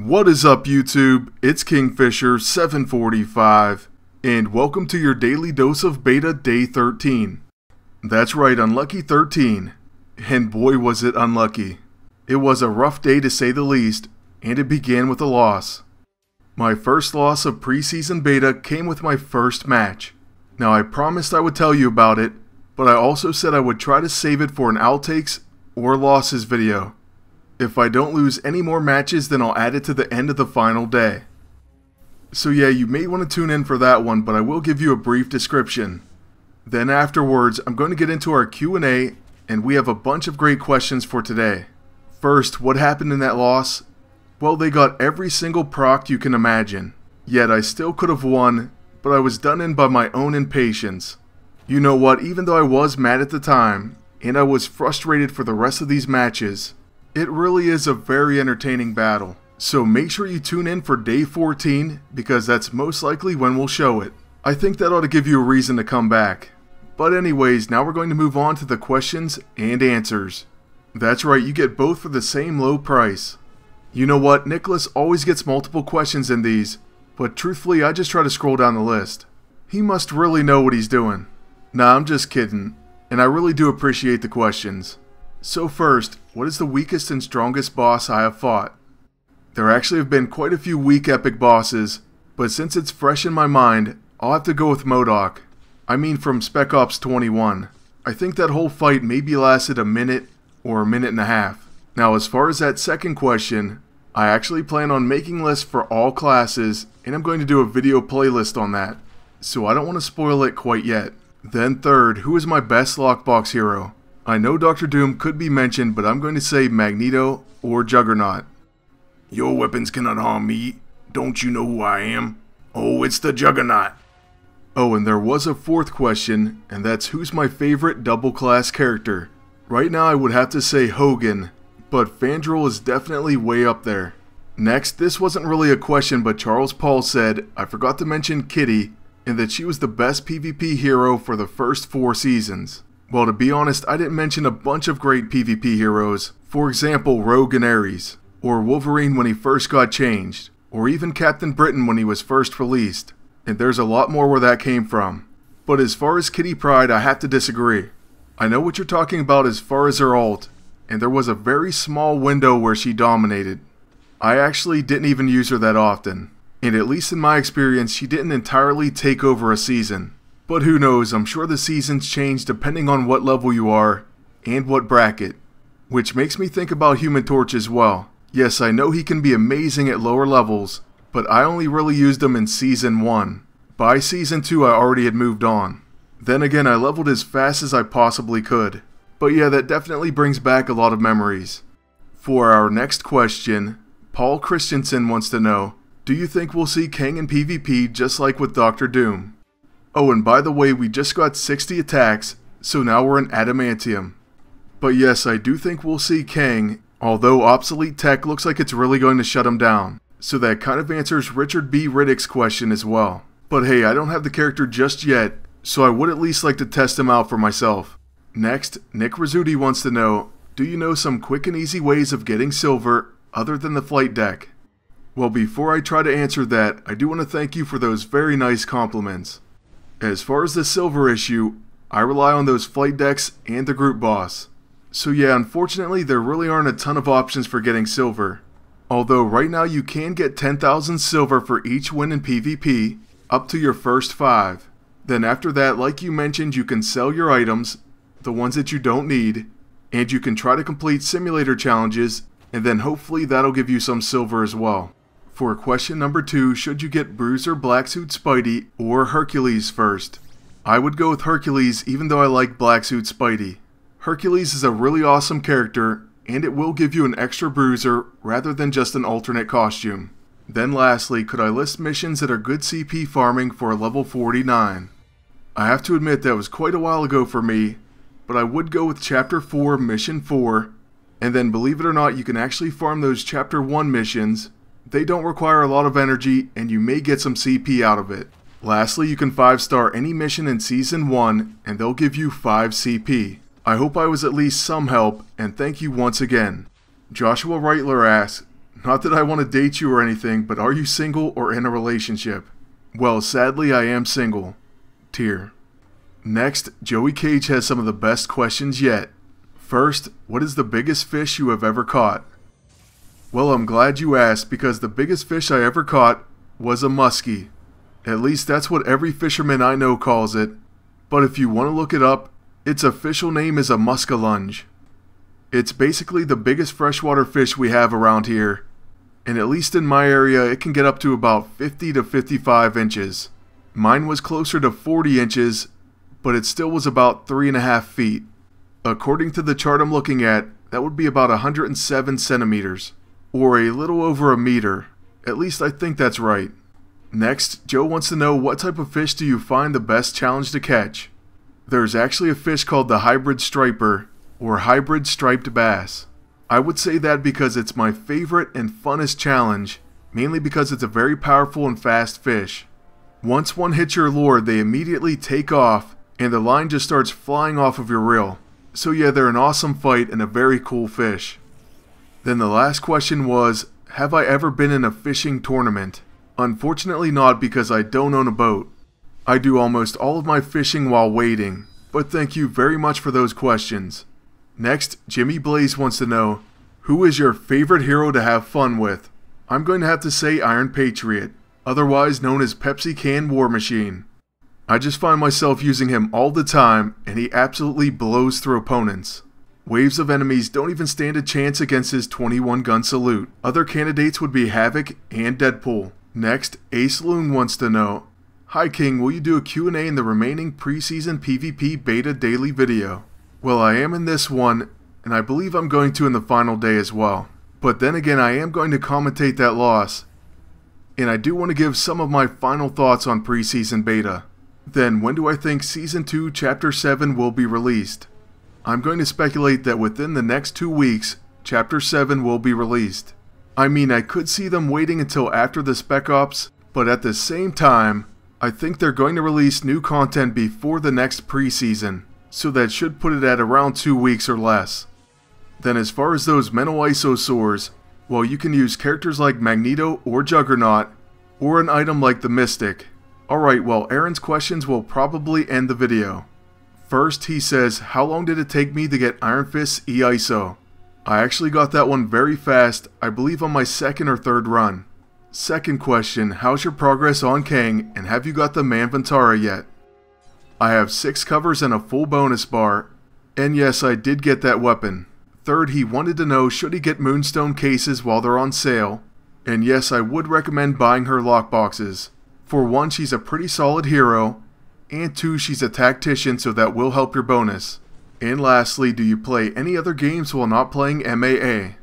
What is up, YouTube? It's Kingfisher745, and welcome to your daily dose of beta day 13. That's right, unlucky 13. And boy was it unlucky. It was a rough day to say the least, and it began with a loss. My first loss of preseason beta came with my first match. Now I promised I would tell you about it, but I also said I would try to save it for an outtakes or losses video. If I don't lose any more matches, then I'll add it to the end of the final day. So yeah, you may want to tune in for that one, but I will give you a brief description. Then afterwards, I'm going to get into our Q&A, and we have a bunch of great questions for today. First, what happened in that loss? Well, they got every single proc you can imagine. Yet I still could have won, but I was done in by my own impatience. You know what, even though I was mad at the time, and I was frustrated for the rest of these matches, it really is a very entertaining battle. So make sure you tune in for day 14, because that's most likely when we'll show it. I think that ought to give you a reason to come back. But anyways, now we're going to move on to the questions and answers. That's right, you get both for the same low price. You know what, Nicholas always gets multiple questions in these, but truthfully I just try to scroll down the list. He must really know what he's doing. Nah, I'm just kidding, and I really do appreciate the questions. So first, what is the weakest and strongest boss I have fought? There actually have been quite a few weak epic bosses, but since it's fresh in my mind, I'll have to go with MODOK. I mean from Spec Ops 21. I think that whole fight maybe lasted a minute or a minute and a half. Now as far as that second question, I actually plan on making lists for all classes, and I'm going to do a video playlist on that, so I don't want to spoil it quite yet. Then third, who is my best lockbox hero? I know Dr. Doom could be mentioned, but I'm going to say Magneto or Juggernaut. Your weapons cannot harm me. Don't you know who I am? Oh, it's the Juggernaut. Oh, and there was a fourth question, and that's who's my favorite double class character. Right now I would have to say Hogan, but Fandral is definitely way up there. Next, this wasn't really a question, but Charles Paul said, I forgot to mention Kitty, and that she was the best PvP hero for the first 4 seasons. Well, to be honest, I didn't mention a bunch of great PvP heroes, for example Rogue and Ares, or Wolverine when he first got changed, or even Captain Britain when he was first released, and there's a lot more where that came from. But as far as Kitty Pryde, I have to disagree. I know what you're talking about as far as her ult, and there was a very small window where she dominated. I actually didn't even use her that often, and at least in my experience she didn't entirely take over a season. But who knows, I'm sure the seasons change depending on what level you are, and what bracket. Which makes me think about Human Torch as well. Yes, I know he can be amazing at lower levels, but I only really used him in Season 1. By Season 2 I already had moved on. Then again, I leveled as fast as I possibly could. But yeah, that definitely brings back a lot of memories. For our next question, Paul Christensen wants to know, do you think we'll see Kang in PvP just like with Dr. Doom? Oh, and by the way, we just got 60 attacks, so now we're in Adamantium. But yes, I do think we'll see Kang, although obsolete tech looks like it's really going to shut him down. So that kind of answers Richard B. Riddick's question as well. But hey, I don't have the character just yet, so I would at least like to test him out for myself. Next, Nick Rizzuti wants to know, do you know some quick and easy ways of getting silver other than the flight deck? Well, before I try to answer that, I do want to thank you for those very nice compliments. As far as the silver issue, I rely on those flight decks and the group boss. So yeah, unfortunately there really aren't a ton of options for getting silver. Although right now you can get 10,000 silver for each win in PvP, up to your first 5. Then after that, like you mentioned, you can sell your items, the ones that you don't need, and you can try to complete simulator challenges, and then hopefully that'll give you some silver as well. For question number 2, should you get Bruiser Blacksuit Spidey or Hercules first? I would go with Hercules even though I like Blacksuit Spidey. Hercules is a really awesome character, and it will give you an extra bruiser rather than just an alternate costume. Then lastly, could I list missions that are good CP farming for level 49? I have to admit that was quite a while ago for me, but I would go with Chapter 4 Mission 4, and then believe it or not, you can actually farm those Chapter 1 missions. They don't require a lot of energy, and you may get some CP out of it. Lastly, you can 5-star any mission in Season 1, and they'll give you 5 CP. I hope I was at least some help, and thank you once again. Joshua Reitler asks, Not that I want to date you or anything, but are you single or in a relationship? Well, sadly, I am single. Tear. Next, Joey Cage has some of the best questions yet. First, what is the biggest fish you have ever caught? Well, I'm glad you asked because the biggest fish I ever caught was a muskie. At least that's what every fisherman I know calls it. But if you want to look it up, its official name is a muskellunge. It's basically the biggest freshwater fish we have around here. And at least in my area, it can get up to about 50 to 55 inches. Mine was closer to 40 inches, but it still was about 3.5 feet. According to the chart I'm looking at, that would be about 107 centimeters, or a little over a meter. At least I think that's right. Next, Joe wants to know what type of fish do you find the best challenge to catch? There's actually a fish called the hybrid striper, or hybrid striped bass. I would say that because it's my favorite and funnest challenge, mainly because it's a very powerful and fast fish. Once one hits your lure, they immediately take off, and the line just starts flying off of your reel. So yeah, they're an awesome fight and a very cool fish. Then the last question was, have I ever been in a fishing tournament? Unfortunately not, because I don't own a boat. I do almost all of my fishing while wading, but thank you very much for those questions. Next, Jimmy Blaze wants to know, who is your favorite hero to have fun with? I'm going to have to say Iron Patriot, otherwise known as Pepsi Can War Machine. I just find myself using him all the time, and he absolutely blows through opponents. Waves of enemies don't even stand a chance against his 21-gun salute. Other candidates would be Havoc and Deadpool. Next, Ace Loon wants to know, hi King, will you do a Q&A in the remaining preseason PvP beta daily video? Well, I am in this one, and I believe I'm going to in the final day as well. But then again, I am going to commentate that loss. And I do want to give some of my final thoughts on preseason beta. Then, when do I think Season 2 Chapter 7 will be released? I'm going to speculate that within the next 2 weeks, Chapter 7 will be released. I mean, I could see them waiting until after the Spec Ops, but at the same time, I think they're going to release new content before the next preseason, so that should put it at around 2 weeks or less. Then as far as those mental isosaurs, well, you can use characters like Magneto or Juggernaut, or an item like the Mystic. Alright, well, Aaron's questions will probably end the video. First, he says, how long did it take me to get Iron Fist E-ISO? I actually got that one very fast, I believe on my second or third run. Second question, how's your progress on Kang, and have you got the Manvantara yet? I have 6 covers and a full bonus bar, and yes, I did get that weapon. Third, he wanted to know, should he get Moonstone cases while they're on sale? And yes, I would recommend buying her lockboxes. For 1, she's a pretty solid hero, and 2, she's a tactician, so that will help your bonus. And lastly, do you play any other games while not playing MAA?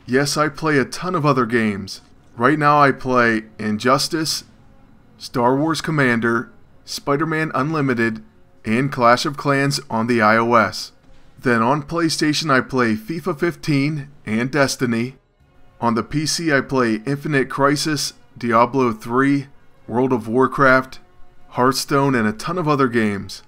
Yes, I play a ton of other games. Right now I play Injustice, Star Wars Commander, Spider-Man Unlimited, and Clash of Clans on the iOS. Then on PlayStation I play FIFA 15 and Destiny. On the PC I play Infinite Crisis, Diablo 3, World of Warcraft, Hearthstone, and a ton of other games.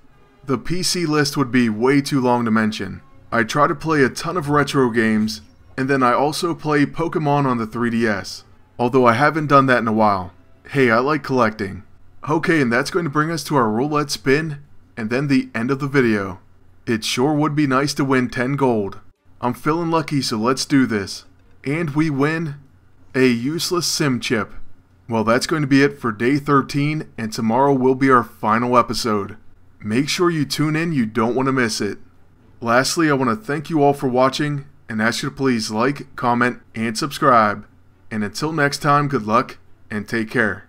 The PC list would be way too long to mention. I try to play a ton of retro games, and then I also play Pokemon on the 3DS. Although I haven't done that in a while. Hey, I like collecting. Okay, and that's going to bring us to our roulette spin, and then the end of the video. It sure would be nice to win 10 gold. I'm feeling lucky, so let's do this. And we win a useless sim chip. Well, that's going to be it for day 13, and tomorrow will be our final episode. Make sure you tune in, you don't want to miss it. Lastly, I want to thank you all for watching, and ask you to please like, comment, and subscribe. And until next time, good luck, and take care.